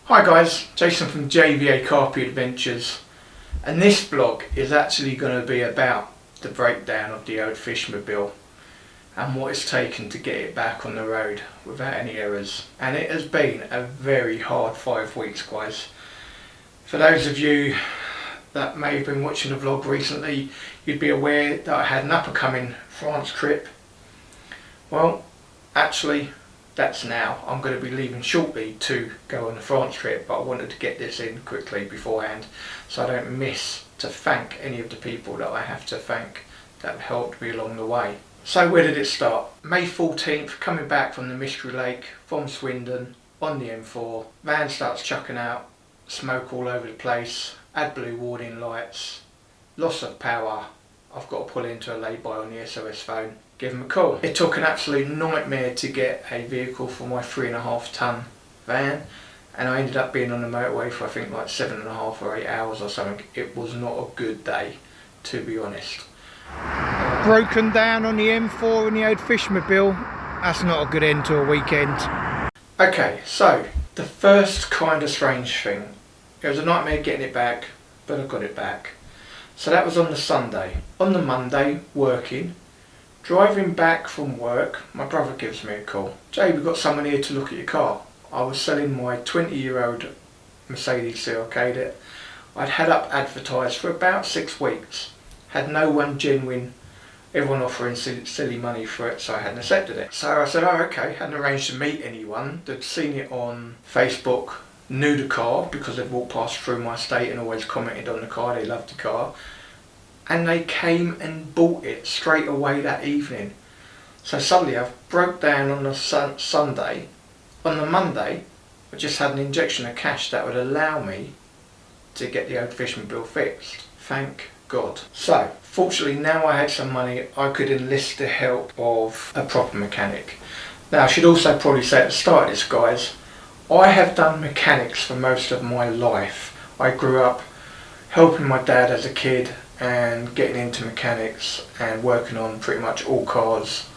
Hi guys, Jason from JVA Carpy Adventures, and this vlog is actually going to be about the breakdown of the old Fishmobil and what it's taken to get it back on the road without any errors. And it has been a very hard 5 weeks, guys. For those of you that may have been watching the vlog recently, you'd be aware that I had an up-and-coming France trip. Well, actually that's now. I'm going to be leaving shortly to go on the France trip, but I wanted to get this in quickly beforehand so I don't miss to thank any of the people that I have to thank that have helped me along the way. So where did it start? May 14th, coming back from the Mystery Lake from Swindon on the M4. Van starts chucking out smoke all over the place, AdBlue warning lights, loss of power. I've got to pull into a lay-by on the SOS phone, give them a call. It took an absolute nightmare to get a vehicle for my 3.5 ton van, and I ended up being on the motorway for I think like 7.5 or 8 hours or something. It was not a good day, to be honest. Broken down on the M4 in the old Fishmobil. That's not a good end to a weekend. Okay, so the first kind of strange thing. It was a nightmare getting it back, but I got it back. So that was on the Sunday. On the Monday, working, driving back from work, my brother gives me a call. Jay, we've got someone here to look at your car. I was selling my 20-year-old Mercedes CLK that I'd had up advertised for about 6 weeks. Had no one genuine, everyone offering silly money for it, so I hadn't accepted it. So I said, oh okay, hadn't arranged to meet anyone. They'd seen it on Facebook, knew the car because they'd walked past through my estate and always commented on the car, they loved the car. And they came and bought it straight away that evening. So suddenly I broke down on the Sunday. On the Monday, I just had an injection of cash that would allow me to get the old Fishmobil fixed. Thank God. So, fortunately now I had some money, I could enlist the help of a proper mechanic. Now I should also probably say at the start of this, guys, I have done mechanics for most of my life. I grew up helping my dad as a kid and getting into mechanics and working on pretty much all cars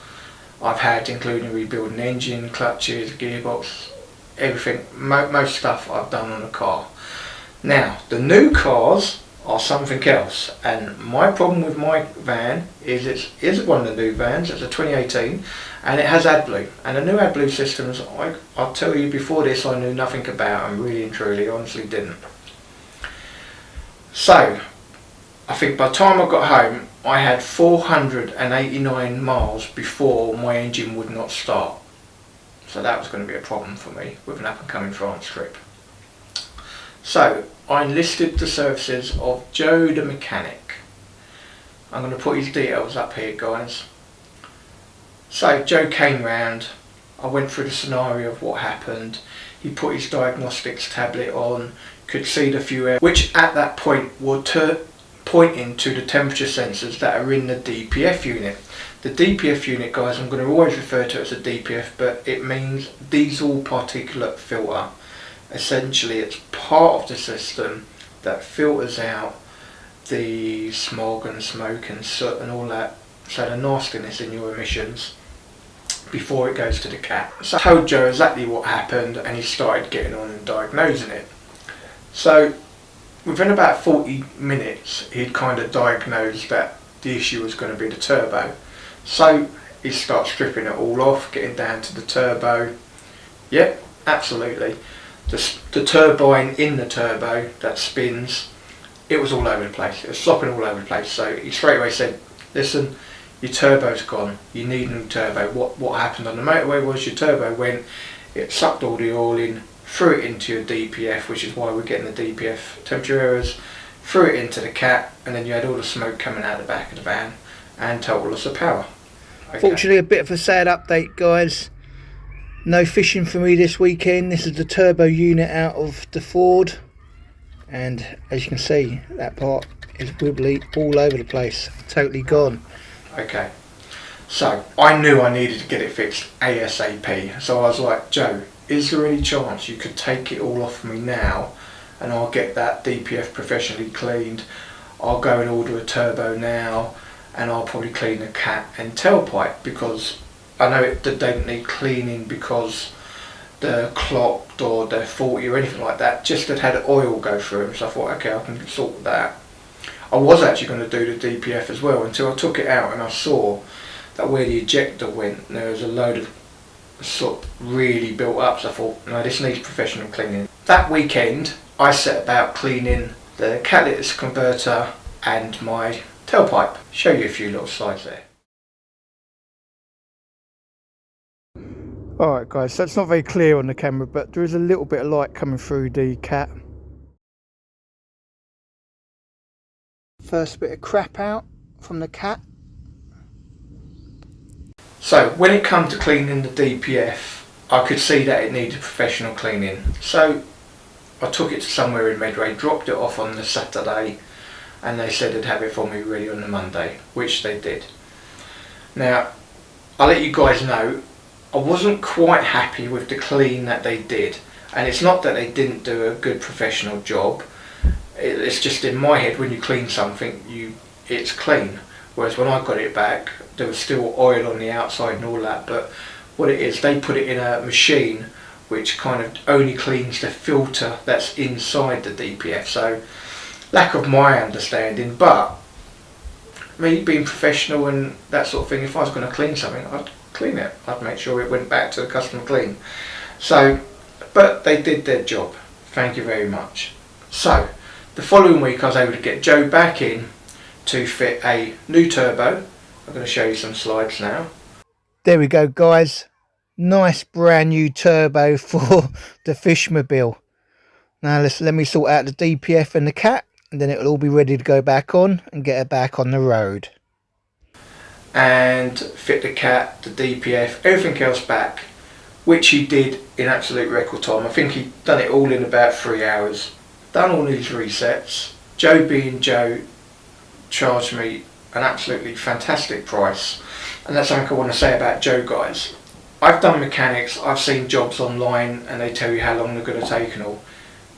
I've had, including rebuilding engine, clutches, gearbox, everything, most stuff I've done on a car. Now, the new cars are something else, and my problem with my van is it is one of the new vans. It's a 2018 and it has AdBlue, and the new AdBlue systems, I'll tell you, before this I knew nothing about and really and truly honestly didn't. So I think by the time I got home I had 489 miles before my engine would not start. So that was going to be a problem for me with an up and coming France trip. So I enlisted the services of Joe the mechanic. I'm going to put his details up here, guys. So Joe came round, I went through the scenario of what happened. He put his Diagnostics tablet on, could see the few areas which at that point were pointing to the temperature sensors that are in the DPF unit. The DPF unit, guys, I'm going to always refer to it as a DPF, but it means diesel particulate filter. Essentially it's part of the system that filters out the smog and smoke and soot and all that, so the nastiness in your emissions, before it goes to the cat. So I told Joe exactly what happened and he started getting on and diagnosing it. So within about 40 minutes he'd kind of diagnosed that the issue was going to be the turbo. So he starts stripping it all off, getting down to the turbo. Yep, absolutely. The turbine in the turbo that spins, it was all over the place. It was flopping all over the place. So he straight away said, listen, your turbo's gone, you need a new turbo. What happened on the motorway was your turbo went, it sucked all the oil in, threw it into your DPF, which is why we're getting the DPF temperature errors, threw it into the cat, and then you had all the smoke coming out the back of the van and total loss of power. Okay. Fortunately, a bit of a sad update, guys. No fishing for me this weekend. This is the turbo unit out of the Ford, and as you can see, that part is wibbly all over the place, totally gone. Okay, so I knew I needed to get it fixed ASAP, so I was like, Joe, is there any chance you could take it all off me now and I'll get that DPF professionally cleaned? I'll go and order a turbo now and I'll probably clean the cat and tailpipe, because I know it didn't need cleaning because they're clogged or they're faulty or anything like that, just had oil go through them. So I thought, okay, I can sort that. I was actually going to do the DPF as well until I took it out and I saw that where the ejector went, there was a load of soot really built up. So I thought, no, this needs professional cleaning. That weekend, I set about cleaning the catalytic converter and my tailpipe. Show you a few little slides there. Alright guys, so it's not very clear on the camera, but there is a little bit of light coming through the cat. First bit of crap out from the cat. So when it comes to cleaning the DPF, I could see that it needed professional cleaning. So I took it to somewhere in Medway, dropped it off on the Saturday, and they said they'd have it for me ready on the Monday, which they did. Now, I'll let you guys know, I wasn't quite happy with the clean that they did. And it's not that they didn't do a good professional job. It's just in my head, when you clean something, it's clean. Whereas when I got it back, there was still oil on the outside and all that. But what it is, they put it in a machine which kind of only cleans the filter that's inside the DPF. So, lack of my understanding, but me being professional and that sort of thing, if I was going to clean something, I'd clean it. I'd make sure it went back to the customer clean. So, but they did their job. Thank you very much. So, the following week I was able to get Joe back in to fit a new turbo. I'm going to show you some slides now. There we go guys. Nice brand new turbo for the Fishmobil. Now let me sort out the DPF and the cat, and then it'll all be ready to go back on and get it back on the road. And fit the cat, the DPF, everything else back, which he did in absolute record time. I think he'd done it all in about 3 hours. Done all these resets. Joe being Joe charged me an absolutely fantastic price, and that's something I want to say about Joe guys. I've done mechanics, I've seen jobs online and they tell you how long they're going to take and all.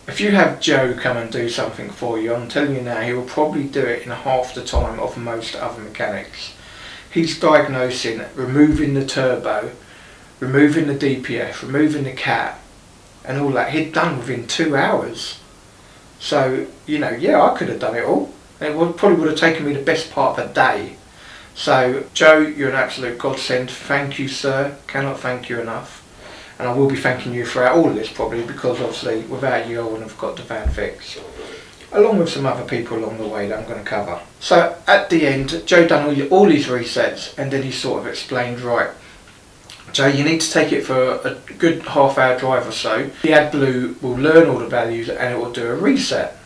If you have Joe come and do something for you, I'm telling you now, he will probably do it in half the time of most other mechanics. He's diagnosing, removing the turbo, removing the DPF, removing the cat and all that. He'd done within 2 hours. So, you know, yeah, I could have done it all. It probably would have taken me the best part of a day. So, Joe, you're an absolute godsend. Thank you, sir. Cannot thank you enough. And I will be thanking you throughout all of this probably, because obviously without you I wouldn't have got the van fixed. Along with some other people along the way that I'm going to cover. So at the end, Joe done all these resets, and then he sort of explained, right, Joe, you need to take it for a good half-hour drive or so. The AdBlue will learn all the values and it will do a reset.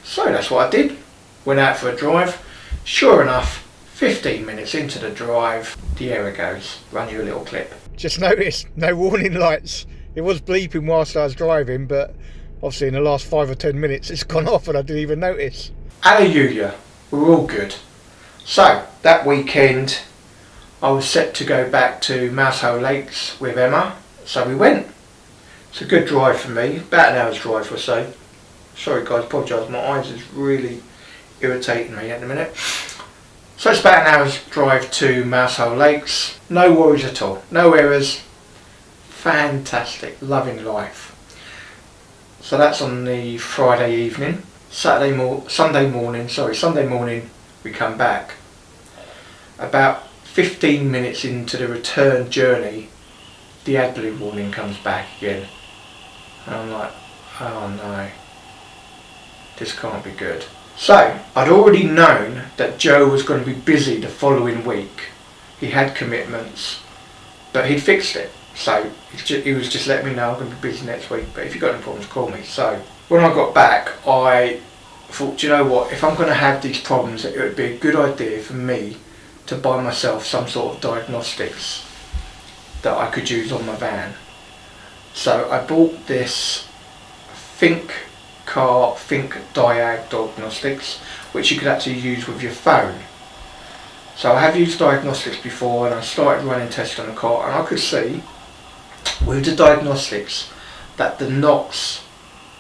So that's what I did. Went out for a drive. Sure enough, 15 minutes into the drive, the error goes. Run you a little clip. Just noticed, no warning lights. It was bleeping whilst I was driving, but obviously in the last 5 or 10 minutes it's gone off and I didn't even notice. Hallelujah, we're all good. So, that weekend I was set to go back to Mousehole Lakes with Emma, so we went. It's a good drive for me, about an hour's drive or so. Sorry guys, apologise, my eyes is really irritating me at the minute. So it's about an hour's drive to Mousehole Lakes. No worries at all, no errors. Fantastic, loving life. So that's on the Friday evening. Sunday morning we come back. About 15 minutes into the return journey, the AdBlue warning comes back again. And I'm like, oh no, this can't be good. So, I'd already known that Joe was going to be busy the following week. He had commitments, but he'd fixed it. So, he was just letting me know I'm going to be busy next week, but if you've got any problems, call me. So, when I got back, I thought, do you know what, if I'm going to have these problems, it would be a good idea for me to buy myself some sort of diagnostics that I could use on my van. So, I bought this Think Diagnostics, which you could actually use with your phone. So I have used diagnostics before, and I started running tests on the car, and I could see with the diagnostics that the knocks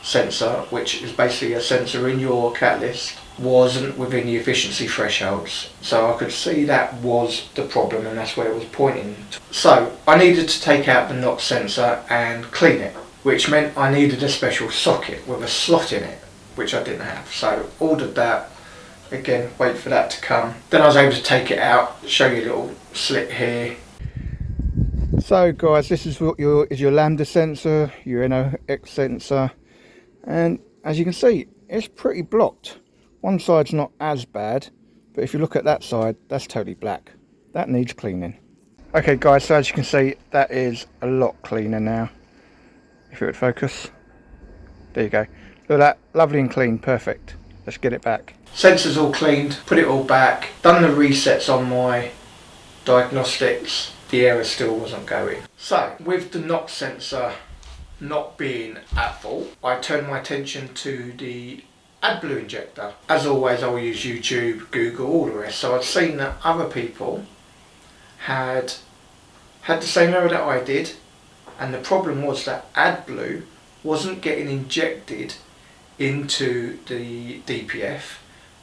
sensor, which is basically a sensor in your catalyst, wasn't within the efficiency thresholds. So I could see that was the problem, and that's where it was pointing to. So I needed to take out the NOx sensor and clean it, which meant I needed a special socket with a slot in it, which I didn't have. So ordered that. Again, wait for that to come. Then I was able to take it out, show you a little slit here. So guys, this is what your Lambda sensor, your NOx sensor, and as you can see, it's pretty blocked. One side's not as bad, but if you look at that side, that's totally black. That needs cleaning. Okay guys, so as you can see, that is a lot cleaner now. If it would focus. There you go. Look at that, lovely and clean, perfect. Let's get it back. Sensor's all cleaned, put it all back, done the resets on my Diagnostics. The error still wasn't going. So, with the NOx sensor not being at fault, I turned my attention to the Blue Injector. As always, I'll use YouTube, Google, all the rest. So I'd seen that other people had the same error that I did, and the problem was that AdBlue wasn't getting injected into the DPF,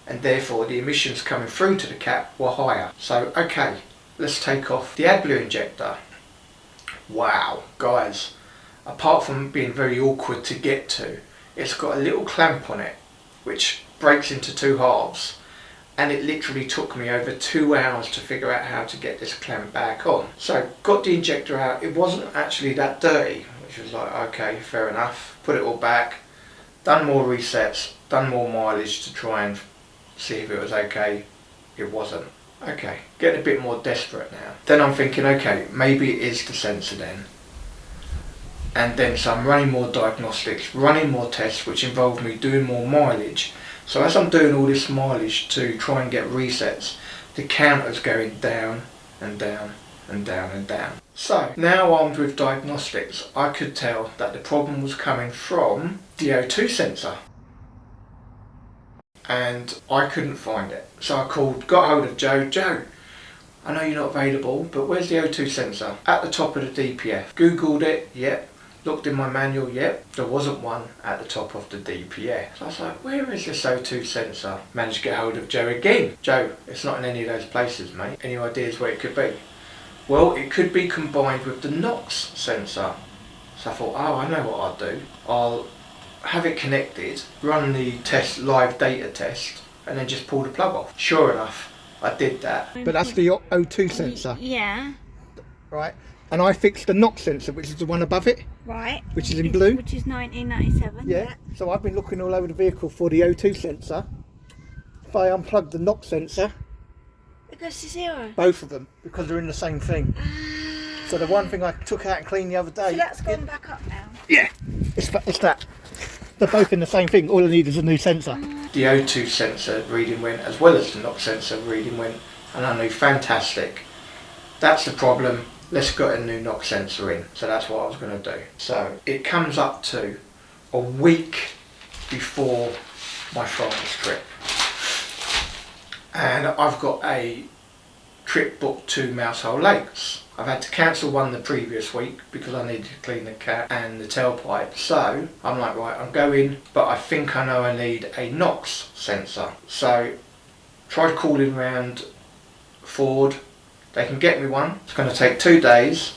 and therefore the emissions coming through to the cap were higher. So okay, let's take off the AdBlue injector. Wow, guys, apart from being very awkward to get to, it's got a little clamp on it which breaks into two halves, and it literally took me over 2 hours to figure out how to get this clamp back on. So got the injector out, it wasn't actually that dirty, which was like, okay, fair enough. Put it all back, done more resets, done more mileage to try and see if it was okay. It wasn't. Okay, getting a bit more desperate now. Then I'm thinking, okay, maybe it is the sensor then. And then so I'm running more diagnostics, running more tests, which involve me doing more mileage. So as I'm doing all this mileage to try and get resets, the counter's going down and down and down and down. So now armed with diagnostics, I could tell that the problem was coming from the O2 sensor. And I couldn't find it. So I got hold of Joe. Joe, I know you're not available, but where's the O2 sensor? At the top of the DPF. Googled it, yep. Looked in my manual, yep. There wasn't one at the top of the DPF. So I was like, where is this O2 sensor? Managed to get hold of Joe again. Joe, it's not in any of those places, mate. Any ideas where it could be? Well, it could be combined with the NOx sensor. So I thought, oh, I know what I'll do. I'll have it connected, run the test, live data test, and then just pull the plug off. Sure enough, I did that. But that's the O2 sensor. Yeah. Right. And I fixed the NOx sensor, which is the one above it. Right. Which is in blue. Which is 1997. Yeah. So I've been looking all over the vehicle for the O2 sensor. If I unplug the NOx sensor, it goes to zero. Both of them, because they're in the same thing. So the one thing I took out and cleaned the other day. So that's gone back up now. Yeah. It's that. They're both in the same thing. All I need is a new sensor. The O2 sensor reading went, as well as the NOx sensor reading went, and I knew, fantastic. That's the problem. Let's get a new NOx sensor in. So that's what I was going to do. So it comes up to a week before my France trip, and I've got a trip booked to Mousehole Lakes. I've had to cancel one the previous week because I needed to clean the cat and the tailpipe. So I'm like, right, I'm going, but I think I know I need a NOx sensor. So tried calling around Ford. They can get me one. It's going to take 2 days,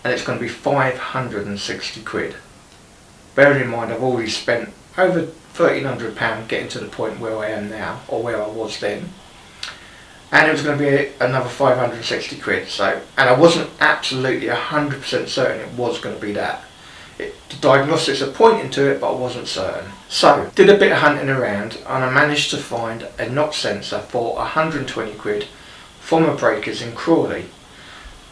and it's going to be 560 quid. Bearing in mind I've already spent over £1,300 getting to the point where I am now, or where I was then. And it was going to be another 560 quid. So, and I wasn't absolutely 100% certain it was going to be that. The diagnostics are pointing to it, but I wasn't certain. So, did a bit of hunting around, and I managed to find a NOx sensor for 120 quid from a breakers in Crawley.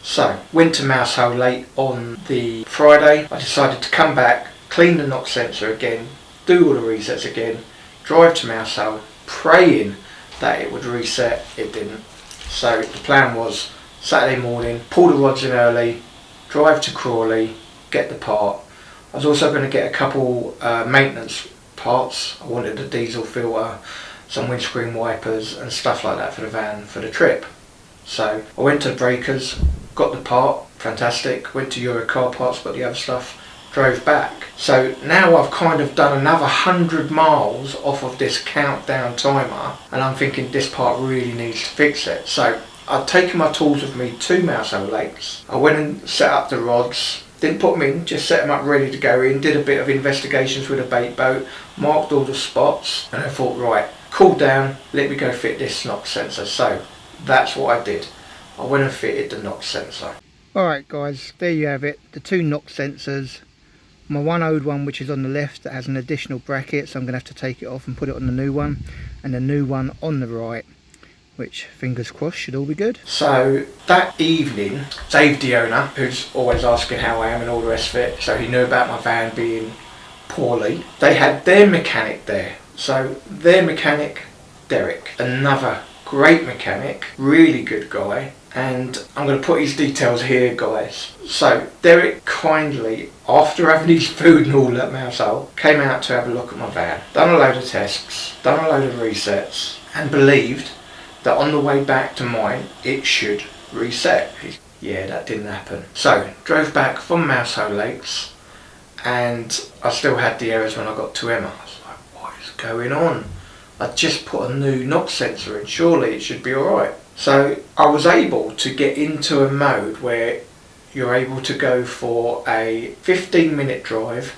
So, went to Mousehole late on the Friday. I decided to come back, clean the NOx sensor again, do all the resets again, drive to Mousehole, praying that it would reset. It didn't. So the plan was Saturday morning, pull the rods in early, drive to Crawley, get the part. I was also going to get a couple maintenance parts. I wanted a diesel filter, some windscreen wipers and stuff like that for the van for the trip. So I went to the breakers, got the part, fantastic. Went to Euro Car Parts, got the other stuff, drove back. So now I've kind of done another 100 miles off of this countdown timer, and I'm thinking this part really needs to fix it. So I'd taken my tools with me to Mousehole Lakes. I went and set up the rods, didn't put them in, just set them up ready to go in, did a bit of investigations with a bait boat, marked all the spots, and I thought, right, cool down, let me go fit this knock sensor. So that's what I did. I went and fitted the knock sensor. Alright guys, there you have it, the two knock sensors. My one old one, which is on the left, that has an additional bracket, so I'm going to have to take it off and put it on the new one, and the new one on the right, which, fingers crossed, should all be good. So that evening, Dave, the owner, who's always asking how I am and all the rest of it, so he knew about my van being poorly, they had their mechanic there. So their mechanic, Derek, another great mechanic, really good guy, and I'm going to put his details here, guys. So Derek kindly, after having his food and all at Mousehole, came out to have a look at my van, done a load of tests, done a load of resets, and believed that on the way back to mine it should reset. Yeah, that didn't happen. So drove back from Mousehole Lakes, and I still had the errors when I got to Emma. I was like, what is going on? I just put a new knock sensor in, surely it should be alright. So I was able to get into a mode where you're able to go for a 15-minute drive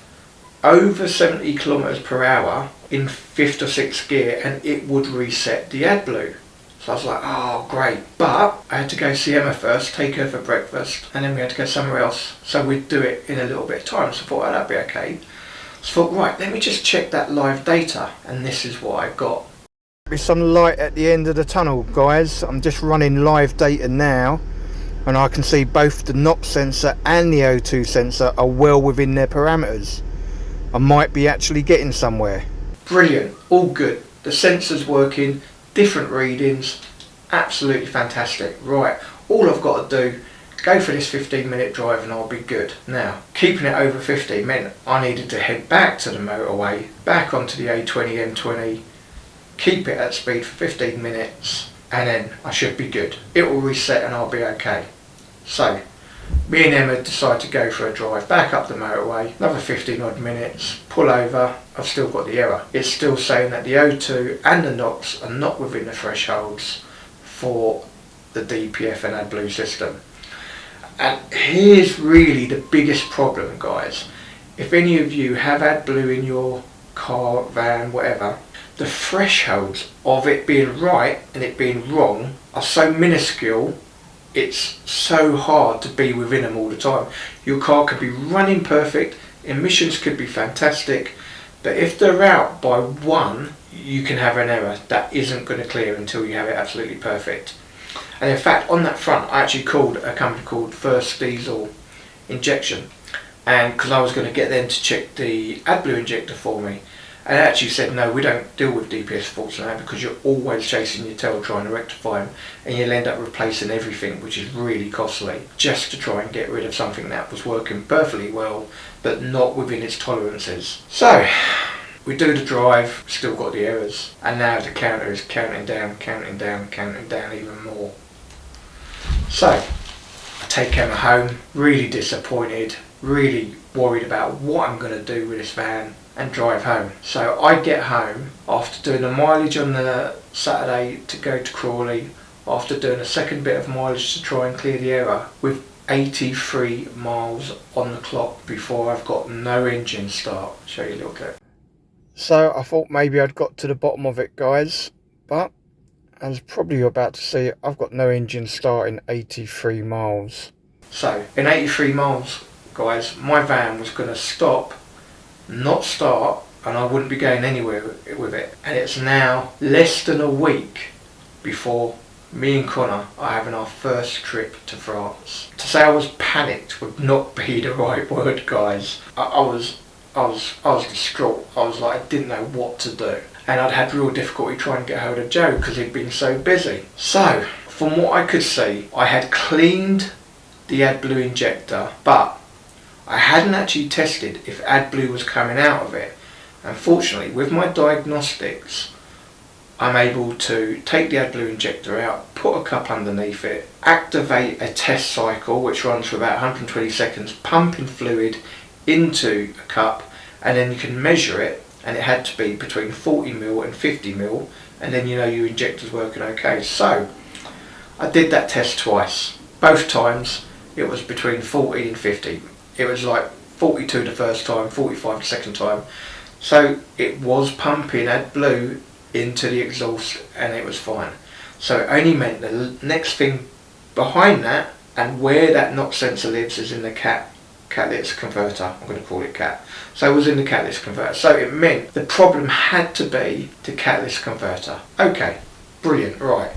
over 70 kilometers per hour in 5th or 6th gear, and it would reset the AdBlue. So I was like, oh great, but I had to go see Emma first, take her for breakfast, and then we had to go somewhere else, so we'd do it in a little bit of time. So I thought, oh, that'd be okay. So I thought, right, let me just check that live data, and this is what I got. There's some light at the end of the tunnel, guys. I'm just running live data now, and I can see both the knock sensor and the O2 sensor are well within their parameters. I might be actually getting somewhere. Brilliant, all good. The sensor's working, different readings, absolutely fantastic. Right, all I've got to do, go for this 15-minute drive and I'll be good. Now, keeping it over 15 meant I needed to head back to the motorway, back onto the A20 M20, keep it at speed for 15 minutes, and then I should be good. It will reset and I'll be okay. So me and Emma decide to go for a drive back up the motorway, another 15 odd minutes, pull over. I've still got the error. It's still saying that the O2 and the NOx are not within the thresholds for the DPF and AdBlue system. And here's really the biggest problem, guys. If any of you have AdBlue in your car, van, whatever, the thresholds of it being right and it being wrong are so minuscule, it's so hard to be within them all the time. Your car could be running perfect, emissions could be fantastic, but if they're out by one, you can have an error that isn't going to clear until you have it absolutely perfect. And in fact, on that front, I actually called a company called First Diesel Injection, and because I was going to get them to check the AdBlue injector for me. And actually said, no, we don't deal with DPS faults now, because you're always chasing your tail trying to rectify them, and you'll end up replacing everything, which is really costly, just to try and get rid of something that was working perfectly well but not within its tolerances. So we do the drive, still got the errors, and now the counter is counting down, counting down, counting down even more. So I take Emma home, really disappointed, really worried about what I'm going to do with this van, and drive home. So I get home after doing the mileage on the Saturday to go to Crawley, after doing a second bit of mileage to try and clear the error, with 83 miles on the clock before I've got no engine start. I'll show you a little clip. So I thought maybe I'd got to the bottom of it, guys, but as probably you're about to see, I've got no engine start in 83 miles. So in 83 miles, guys, my van was going to stop, not start, and I wouldn't be going anywhere with it. And it's now less than a week before me and Connor are having our first trip to France. To say I was panicked would not be the right word, guys. I was distraught. I was like, I didn't know what to do, and I'd had real difficulty trying to get hold of Joe because he'd been so busy. So from what I could see, I had cleaned the AdBlue injector, but I hadn't actually tested if AdBlue was coming out of it. Unfortunately, with my diagnostics, I'm able to take the AdBlue injector out, put a cup underneath it, activate a test cycle which runs for about 120 seconds, pumping fluid into a cup, and then you can measure it, and it had to be between 40ml and 50ml, and then you know your injector's working okay. So I did that test twice. Both times it was between 40 and 50. It was like 42 the first time, 45 the second time. So it was pumping AdBlue into the exhaust, and it was fine. So it only meant the next thing behind that, and where that NOx sensor lives, is in the catalyst converter. I'm going to call it cat. So it was in the catalyst converter. So it meant the problem had to be the catalyst converter. Okay, brilliant, right.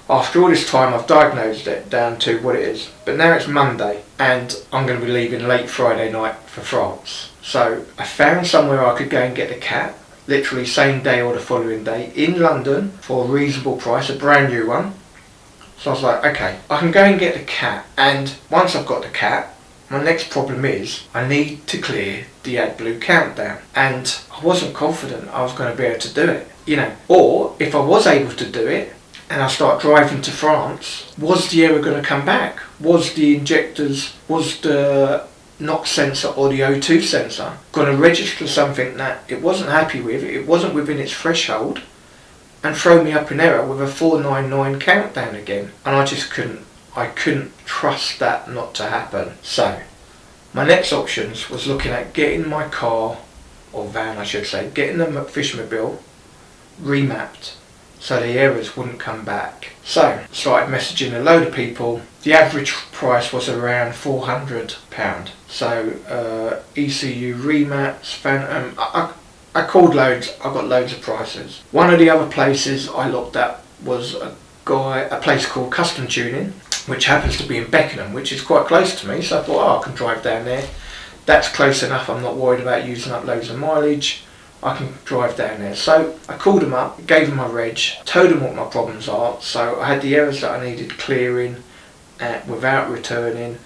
After all this time, I've diagnosed it down to what it is. But now it's Monday, and I'm going to be leaving late Friday night for France. So I found somewhere I could go and get the cat, literally same day or the following day, in London for a reasonable price, a brand new one. So I was like, okay, I can go and get the cat, and once I've got the cat, my next problem is I need to clear the AdBlue countdown, and I wasn't confident I was going to be able to do it, you know. Or if I was able to do it and I start driving to France, was the error going to come back? Was the injectors, was the NOx sensor or the O2 sensor going to register something that it wasn't happy with, it wasn't within its threshold, and throw me up in error with a 499 countdown again? And I couldn't trust that not to happen. So my next options was looking at getting my car, or van I should say, getting the Fishmobil remapped so the errors wouldn't come back. So started messaging a load of people. The average price was around £400. So ECU remaps, Phantom, I called loads, I got loads of prices. One of the other places I looked at was a place called Custom Tuning, which happens to be in Beckenham, which is quite close to me. So I thought, oh, I can drive down there. That's close enough, I'm not worried about using up loads of mileage. I can drive down there. So I called them up, gave them my reg, told them what my problems are. So I had the errors that I needed clearing without returning,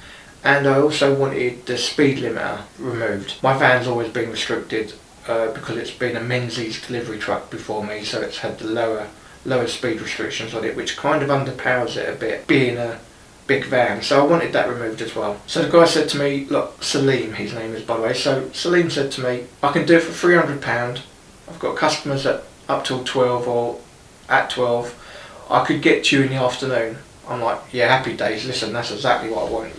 and I also wanted the speed limiter removed. My van's always been restricted because it's been a Menzies delivery truck before me, so it's had the lower speed restrictions on it, which kind of underpowers it a bit, being a big van. So I wanted that removed as well. So the guy said to me, look, Saleem, his name is, by the way, so Saleem said to me, I can do it for £300. I've got customers at up till 12 or at 12. I could get to you in the afternoon. I'm like, yeah, happy days. Listen, that's exactly what I want.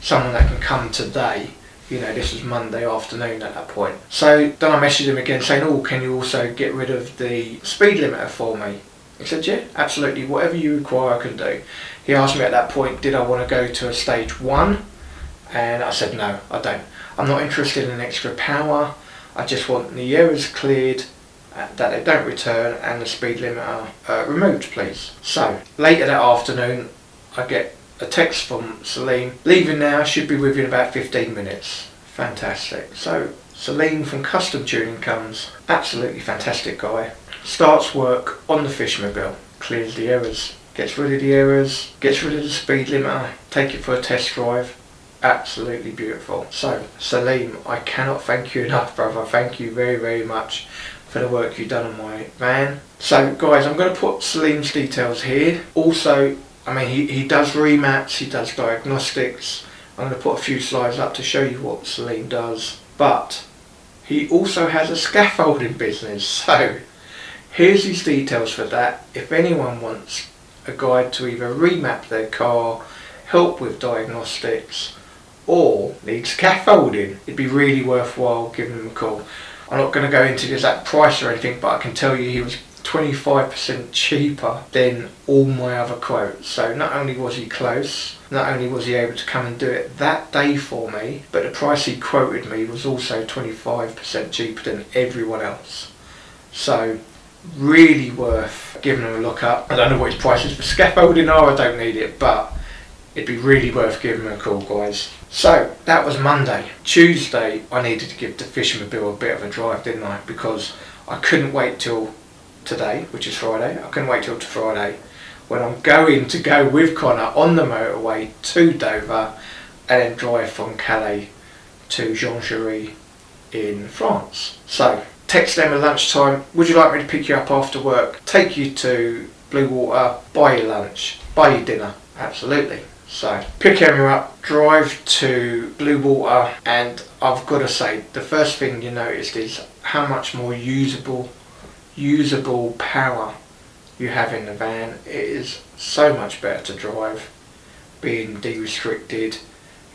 Someone that can come today. You know, this was Monday afternoon at that point. So then I messaged him again saying, oh, can you also get rid of the speed limiter for me? He said, yeah, absolutely, whatever you require I can do. He asked me at that point, did I want to go to a stage 1? And I said, no, I don't. I'm not interested in extra power. I just want the errors cleared, that they don't return, and the speed limiter removed, please. So later that afternoon, I get a text from Saleem, leaving now, should be with you in about 15 minutes. Fantastic. So Saleem from Custom Tuning comes, absolutely fantastic guy. Starts work on the Fishmobil, clears the errors, gets rid of the errors, gets rid of the speed limiter, take it for a test drive. Absolutely beautiful. So Saleem, I cannot thank you enough, brother. Thank you very, very much for the work you've done on my van. So guys, I'm going to put Saleem's details here. Also, I mean, he does remaps, he does diagnostics. I'm going to put a few slides up to show you what Saleem does. But he also has a scaffolding business. So here's his details for that. If anyone wants a guide to either remap their car, help with diagnostics, or need scaffolding, it'd be really worthwhile giving him a call. I'm not going to go into the exact price or anything, but I can tell you he was 25% cheaper than all my other quotes. So not only was he close, not only was he able to come and do it that day for me, but the price he quoted me was also 25% cheaper than everyone else. So really worth giving him a look up. I don't know what his prices for scaffolding are, I don't need it, but it'd be really worth giving him a call, guys. So that was Monday. Tuesday I needed to give the Fishmobil a bit of a drive, didn't I? Because I couldn't wait till today, which is Friday. I couldn't wait till Friday when I'm going to go with Connor on the motorway to Dover and then drive from Calais to Jonchery in France. So text them at lunchtime, would you like me to pick you up after work, take you to Blue Water, buy your lunch, buy your dinner? Absolutely. So pick Emma up, drive to Blue Water, and I've got to say, the first thing you noticed is how much more usable power you have in the van. It is so much better to drive, being de-restricted.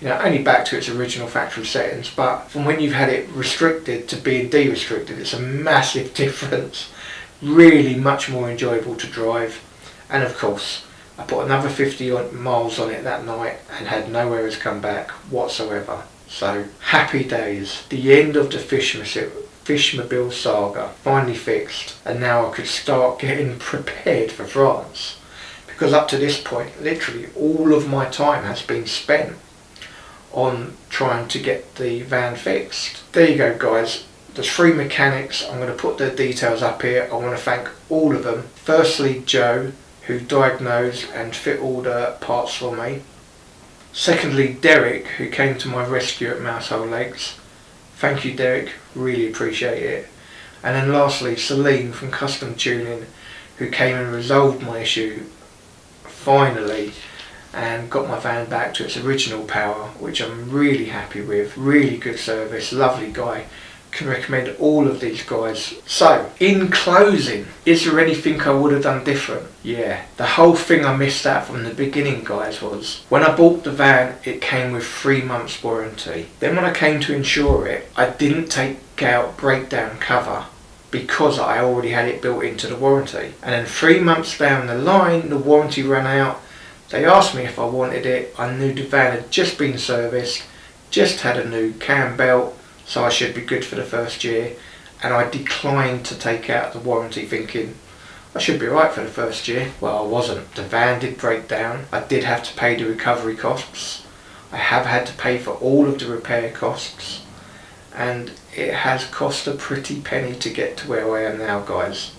Only back to its original factory settings, but from when you've had it restricted to being de-restricted, it's a massive difference. Really much more enjoyable to drive. And of course, I put another 50 miles on it that night and had no errors come back whatsoever. So happy days. The end of the Fishmobil saga finally fixed, and now I could start getting prepared for France, because up to this point literally all of my time has been spent on trying to get the van fixed. There you go guys, there's 3 mechanics. I'm going to put their details up here. I want to thank all of them. Firstly, Joe, who diagnosed and fit all the parts for me. Secondly, Derek, who came to my rescue at Mousehole Lakes. Thank you Derek, really appreciate it. And then lastly, Saleem from Custom Tuning, who came and resolved my issue finally and got my van back to its original power, which I'm really happy with. Really good service, lovely guy. Can recommend all of these guys. So, in closing, is there anything I would have done different? Yeah, the whole thing I missed out from the beginning, guys, was when I bought the van, it came with 3 months warranty. Then when I came to insure it, I didn't take out breakdown cover because I already had it built into the warranty. And then 3 months down the line, the warranty ran out. They asked me if I wanted it. I knew the van had just been serviced, just had a new cam belt, so I should be good for the first year, and I declined to take out the warranty thinking I should be right for the first year. Well, I wasn't. The van did break down. I did have to pay the recovery costs. I have had to pay for all of the repair costs, and it has cost a pretty penny to get to where I am now, guys.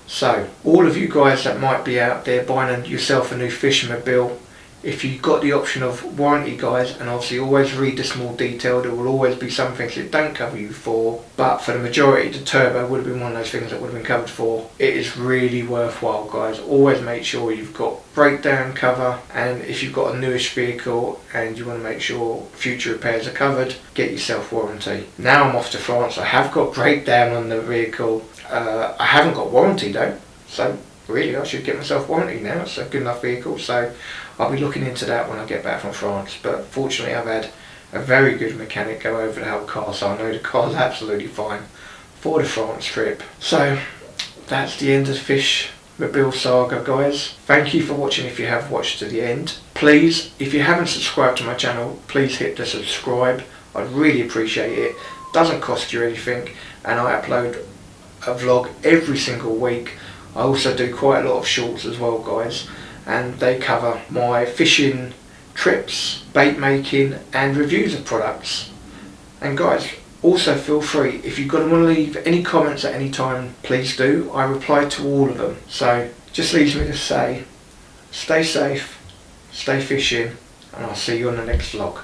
So, all of you guys that might be out there buying yourself a new Fishmobil, if you've got the option of warranty, guys, and obviously always read the small detail, there will always be some things it don't cover you for, but for the majority the turbo would have been one of those things that would have been covered for. It is really worthwhile, guys. Always make sure you've got breakdown cover, and if you've got a newish vehicle and you want to make sure future repairs are covered, get yourself warranty. Now I'm off to France. I have got breakdown on the vehicle. I haven't got warranty though, so really I should get myself warranty now. It's a good enough vehicle, so I'll be looking into that when I get back from France. But fortunately I've had a very good mechanic go over the whole car, so I know the car's absolutely fine for the France trip. So that's the end of the Fishmobil saga, guys. Thank you for watching if you have watched to the end. Please, if you haven't subscribed to my channel, please hit the subscribe. I'd really appreciate it. Doesn't cost you anything, and I upload a vlog every single week. I also do quite a lot of shorts as well, guys, and they cover my fishing trips, bait making and reviews of products. And guys, also feel free, if you've got to want to leave any comments at any time, please do. I reply to all of them. So just leaves me to say, stay safe, stay fishing, and I'll see you on the next vlog.